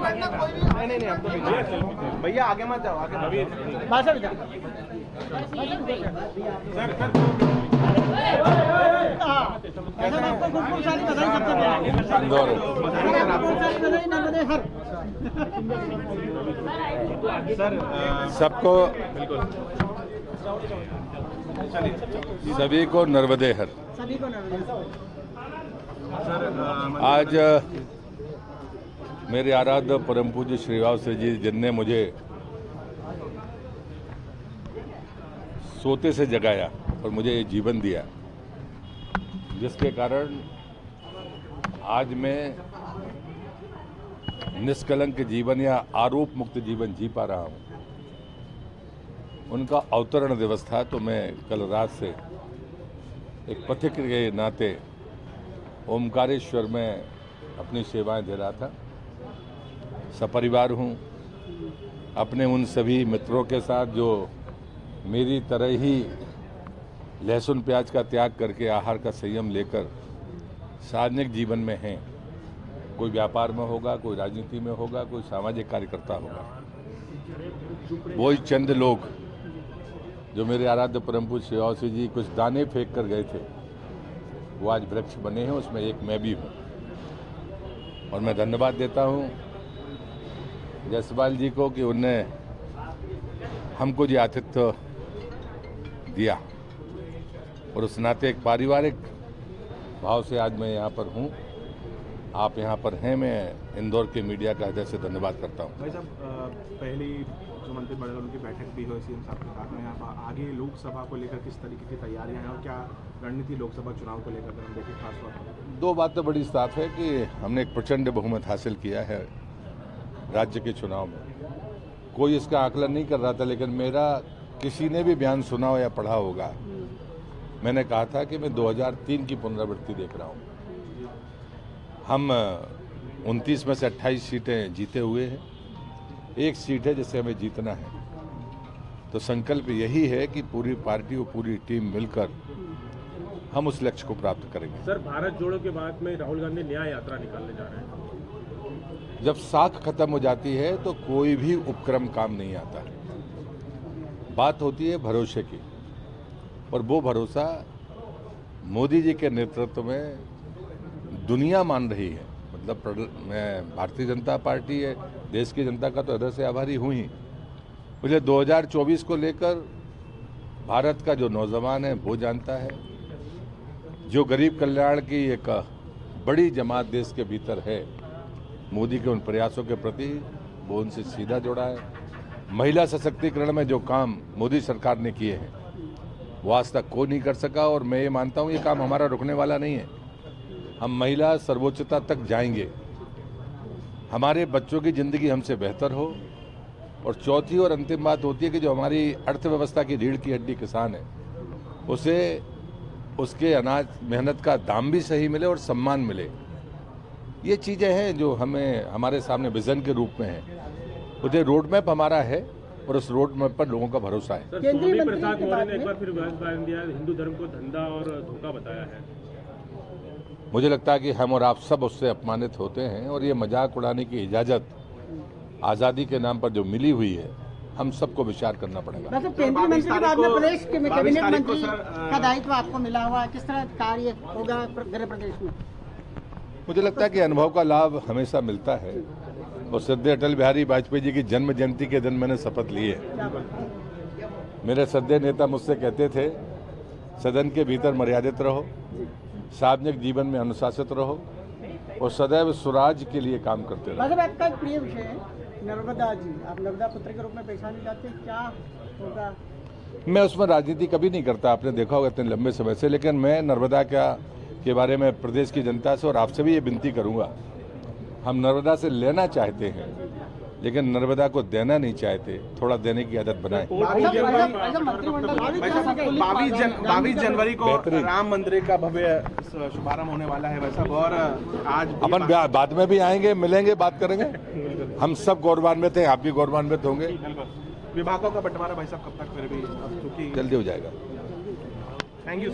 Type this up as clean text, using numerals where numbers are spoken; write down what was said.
नहीं, अब तो भैया आगे मत जाओ, आगे सबको सभी को नर्मदे हर। आज मेरे आराध्य परम पूज्य श्री वावश्री जी जिनने मुझे सोते से जगाया और मुझे ये जीवन दिया, जिसके कारण आज मैं निष्कलंक जीवन या आरोप मुक्त जीवन जी पा रहा हूं। उनका अवतरण दिवस था, तो मैं कल रात से एक पथिक के नाते ओमकारेश्वर में अपनी सेवाएं दे रहा था। सपरिवार हूं, अपने उन सभी मित्रों के साथ जो मेरी तरह ही लहसुन प्याज का त्याग करके आहार का संयम लेकर सार्वजनिक जीवन में हैं। कोई व्यापार में होगा, कोई राजनीति में होगा, कोई सामाजिक कार्यकर्ता होगा। वही चंद लोग जो मेरे आराध्य परम पूज्य श्री वावश्री जी कुछ दाने फेंक कर गए थे, वो आज वृक्ष बने हैं, उसमें एक मैं भी हूँ। और मैं धन्यवाद देता हूँ जायसवाल जी को कि उनने हमको जो आतिथ्य दिया, और उस नाते एक पारिवारिक भाव से आज मैं यहाँ पर हूँ। आप यहाँ पर हैं, मैं इंदौर के मीडिया का हृदय से धन्यवाद करता हूँ। भाई साहब, पहली जो मंत्रिमंडल उनकी बैठक भी हुई सीएम साहब के साथ में, यहाँ पर आगे लोकसभा को लेकर किस तरीके की तैयारियां हैं और क्या रणनीति लोकसभा चुनाव को लेकर हम देखें खास तौर पर? दो बात तो बड़ी साफ है कि हमने एक प्रचंड बहुमत हासिल किया है राज्य के चुनाव में। कोई इसका आकलन नहीं कर रहा था, लेकिन मेरा किसी ने भी बयान सुना हो या पढ़ा होगा, मैंने कहा था कि मैं 2003 की पुनरावृत्ति देख रहा हूँ। हम 29 में से 28 सीटें जीते हुए हैं, एक सीट है जिसे हमें जीतना है। तो संकल्प यही है कि पूरी पार्टी और पूरी टीम मिलकर हम उस लक्ष्य को प्राप्त करेंगे। सर, भारत जोड़ो के बाद में राहुल गांधी न्याय यात्रा निकालने जा रहे हैं। जब साख खत्म हो जाती है तो कोई भी उपक्रम काम नहीं आता। बात होती है भरोसे की, और वो भरोसा मोदी जी के नेतृत्व में दुनिया मान रही है। मतलब मैं भारतीय जनता पार्टी है, देश की जनता का तो हृदय से आभारी हूँ ही। मुझे 2024 को लेकर भारत का जो नौजवान है वो जानता है, जो गरीब कल्याण की एक बड़ी जमात देश के भीतर है, मोदी के उन प्रयासों के प्रति वो उनसे सीधा जुड़ा है। महिला सशक्तिकरण में जो काम मोदी सरकार ने किए हैं वो आज तक कोई नहीं कर सका, और मैं ये मानता हूँ ये काम हमारा रुकने वाला नहीं है। हम महिला सर्वोच्चता तक जाएंगे, हमारे बच्चों की ज़िंदगी हमसे बेहतर हो। और चौथी और अंतिम बात होती है कि जो हमारी अर्थव्यवस्था की रीढ़ की हड्डी किसान है, उसे उसके अनाज मेहनत का दाम भी सही मिले और सम्मान मिले। ये चीज़ें हैं जो हमें हमारे सामने विजन के रूप में है। उधर रोड मैप हमारा है और उस रोड मैप पर लोगों का भरोसा है। स्वामी प्रसाद मौर्य ने एक बार फिर बयान दिया, हिंदू धर्म को धंधा और धोखा बताया है। मुझे लगता है कि हम और आप सब उससे अपमानित होते हैं, और ये मजाक उड़ाने की इजाज़त आज़ादी के नाम पर जो मिली हुई है, हम सबको विचार करना पड़ेगा। केंद्रीय मंत्री के बाद में प्रदेश के कैबिनेट मंत्री का दायित्व आपको मिला हुआ है, किस तरह कार्य होगा गृह प्रदेश में? मुझे लगता है कि अनुभव का लाभ हमेशा मिलता है, और श्रद्धेय अटल बिहारी वाजपेयी जी की जन्म जयंती के दिन मैंने शपथ ली है। मेरे श्रद्धेय नेता मुझसे कहते थे, सदन के भीतर मर्यादित रहो, सार्वजनिक जीवन में अनुशासित रहो, और सदैव स्वराज के लिए काम करते रहो। मतलब आपका एक प्रिय विषय है नर्मदा जी, आप नर्मदा पुत्र के रूप में पहचाने जाते हैं, क्या होगा? मैं उसमें राजनीति कभी नहीं करता, आपने देखा होगा इतने लंबे समय से। लेकिन मैं नर्मदा के बारे में प्रदेश की जनता से और आपसे भी ये विनती करूंगा, हम नर्मदा से लेना चाहते हैं लेकिन नर्मदा को देना नहीं चाहते। थोड़ा देने की आदत बनाएं। 22 जनवरी को राम मंदिर का भव्य शुभारंभ होने वाला है वैसा, और आज अपन बाद में भी आएंगे, मिलेंगे, बात करेंगे। हम सब गौरवान्वित हैं, आप भी गौरवान्वित होंगे। विभागों का बंटवारा भाई साहब कब तक फिर भी, क्योंकि जल्दी हो जाएगा। Thank you.